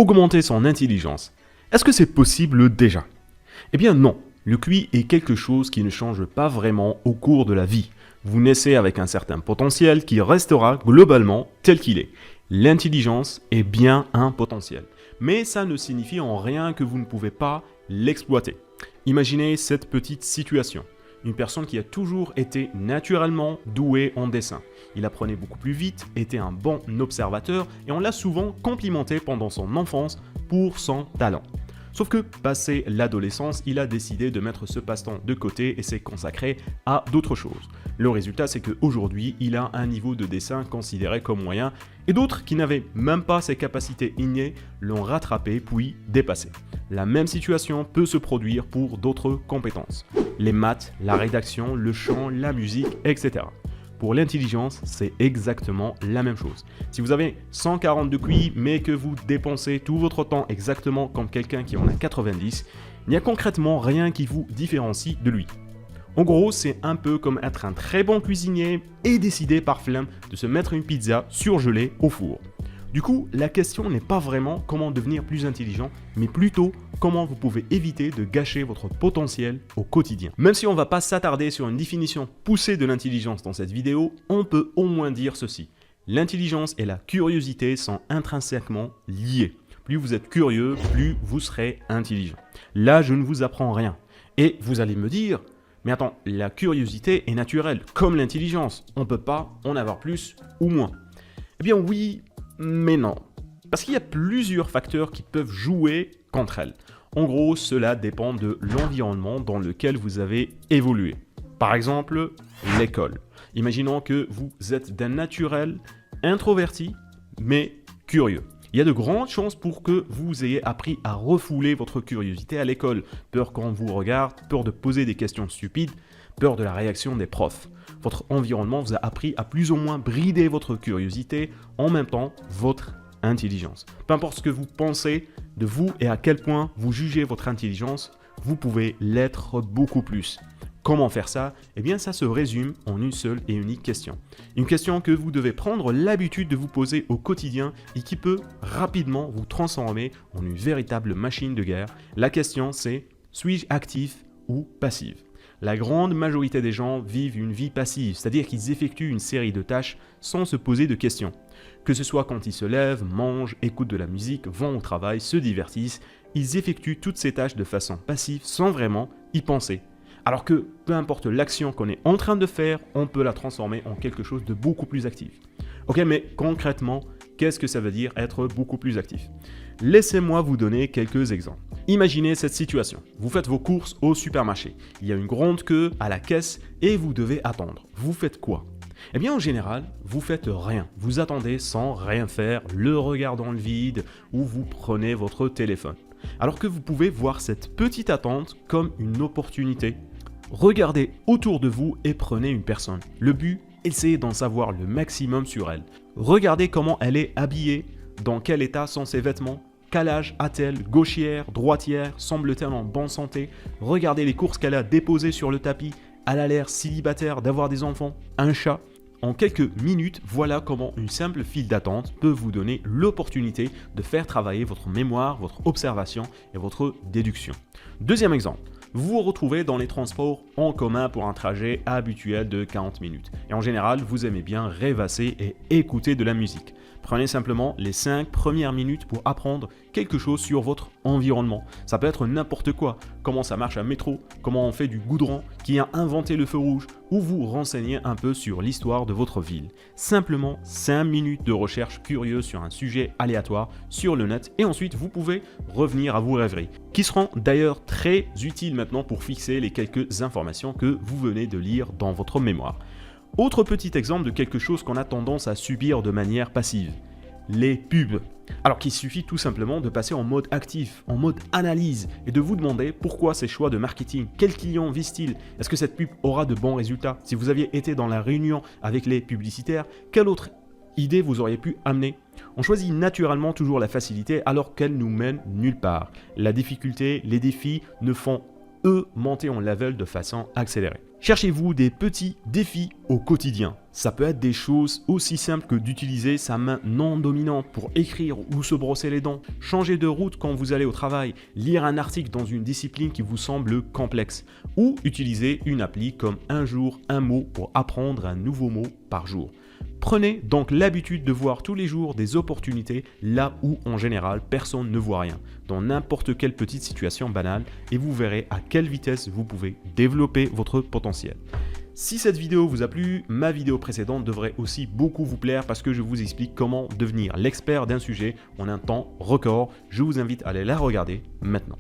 augmenter son intelligence. Est-ce que c'est possible déjà? Eh bien non, le QI est quelque chose qui ne change pas vraiment au cours de la vie. Vous naissez avec un certain potentiel qui restera globalement tel qu'il est. L'intelligence est bien un potentiel, mais ça ne signifie en rien que vous ne pouvez pas l'exploiter. Imaginez cette petite situation. Une personne qui a toujours été naturellement douée en dessin. Il apprenait beaucoup plus vite, était un bon observateur et on l'a souvent complimenté pendant son enfance pour son talent. Sauf que, passé l'adolescence, il a décidé de mettre ce passe-temps de côté et s'est consacré à d'autres choses. Le résultat, c'est qu'aujourd'hui, il a un niveau de dessin considéré comme moyen et d'autres qui n'avaient même pas ses capacités innées l'ont rattrapé puis dépassé. La même situation peut se produire pour d'autres compétences. Les maths, la rédaction, le chant, la musique, etc. Pour l'intelligence, c'est exactement la même chose. Si vous avez 140 de QI, mais que vous dépensez tout votre temps exactement comme quelqu'un qui en a 90, il n'y a concrètement rien qui vous différencie de lui. En gros, c'est un peu comme être un très bon cuisinier et décider par flemme de se mettre une pizza surgelée au four. Du coup, la question n'est pas vraiment comment devenir plus intelligent, mais plutôt comment vous pouvez éviter de gâcher votre potentiel au quotidien. Même si on ne va pas s'attarder sur une définition poussée de l'intelligence dans cette vidéo, on peut au moins dire ceci. L'intelligence et la curiosité sont intrinsèquement liées. Plus vous êtes curieux, plus vous serez intelligent. Là, je ne vous apprends rien. Et vous allez me dire, mais attends, la curiosité est naturelle, comme l'intelligence. On ne peut pas en avoir plus ou moins. Eh bien oui, mais non. Parce qu'il y a plusieurs facteurs qui peuvent jouer contre elles. En gros, cela dépend de l'environnement dans lequel vous avez évolué. Par exemple, l'école. Imaginons que vous êtes d'un naturel introverti, mais curieux. Il y a de grandes chances pour que vous ayez appris à refouler votre curiosité à l'école. Peur qu'on vous regarde, peur de poser des questions stupides, peur de la réaction des profs. Votre environnement vous a appris à plus ou moins brider votre curiosité, en même temps votre intelligence. Peu importe ce que vous pensez de vous et à quel point vous jugez votre intelligence, vous pouvez l'être beaucoup plus. Comment faire ça? Eh bien, ça se résume en une seule et unique question. Une question que vous devez prendre l'habitude de vous poser au quotidien et qui peut rapidement vous transformer en une véritable machine de guerre. La question c'est, suis-je actif ou passif? La grande majorité des gens vivent une vie passive, c'est-à-dire qu'ils effectuent une série de tâches sans se poser de questions. Que ce soit quand ils se lèvent, mangent, écoutent de la musique, vont au travail, se divertissent, ils effectuent toutes ces tâches de façon passive sans vraiment y penser. Alors que peu importe l'action qu'on est en train de faire, on peut la transformer en quelque chose de beaucoup plus actif. Ok, mais concrètement, qu'est-ce que ça veut dire être beaucoup plus actif? Laissez-moi vous donner quelques exemples. Imaginez cette situation. Vous faites vos courses au supermarché. Il y a une grande queue à la caisse et vous devez attendre. Vous faites quoi? Eh bien, en général, vous faites rien. Vous attendez sans rien faire, le regard dans le vide ou vous prenez votre téléphone. Alors que vous pouvez voir cette petite attente comme une opportunité. Regardez autour de vous et prenez une personne. Le but, essayez d'en savoir le maximum sur elle. Regardez comment elle est habillée, dans quel état sont ses vêtements, quel âge a-t-elle, gauchière, droitière, semble-t-elle en bonne santé. Regardez les courses qu'elle a déposées sur le tapis. Elle a l'air célibataire, d'avoir des enfants, un chat. En quelques minutes, voilà comment une simple file d'attente peut vous donner l'opportunité de faire travailler votre mémoire, votre observation et votre déduction. Deuxième exemple. Vous vous retrouvez dans les transports en commun pour un trajet habituel de 40 minutes. Et en général, vous aimez bien rêvasser et écouter de la musique. Prenez simplement les 5 premières minutes pour apprendre quelque chose sur votre environnement. Ça peut être n'importe quoi. Comment ça marche un métro, comment on fait du goudron, qui a inventé le feu rouge, ou vous renseignez un peu sur l'histoire de votre ville. Simplement 5 minutes de recherche curieuse sur un sujet aléatoire sur le net et ensuite vous pouvez revenir à vos rêveries, qui seront d'ailleurs très utiles maintenant pour fixer les quelques informations que vous venez de lire dans votre mémoire. Autre petit exemple de quelque chose qu'on a tendance à subir de manière passive, les pubs. Alors qu'il suffit tout simplement de passer en mode actif, en mode analyse et de vous demander pourquoi ces choix de marketing, quel client vise-t-il? Est-ce que cette pub aura de bons résultats? Si vous aviez été dans la réunion avec les publicitaires, quelle autre idée vous auriez pu amener? On choisit naturellement toujours la facilité alors qu'elle nous mène nulle part. La difficulté, les défis ne font eux monter en level de façon accélérée. Cherchez-vous des petits défis au quotidien. Ça peut être des choses aussi simples que d'utiliser sa main non dominante pour écrire ou se brosser les dents, changer de route quand vous allez au travail, lire un article dans une discipline qui vous semble complexe, ou utiliser une appli comme Un jour, un mot pour apprendre un nouveau mot par jour. Prenez donc l'habitude de voir tous les jours des opportunités là où en général personne ne voit rien, dans n'importe quelle petite situation banale, et vous verrez à quelle vitesse vous pouvez développer votre potentiel. Si cette vidéo vous a plu, ma vidéo précédente devrait aussi beaucoup vous plaire parce que je vous explique comment devenir l'expert d'un sujet en un temps record. Je vous invite à aller la regarder maintenant.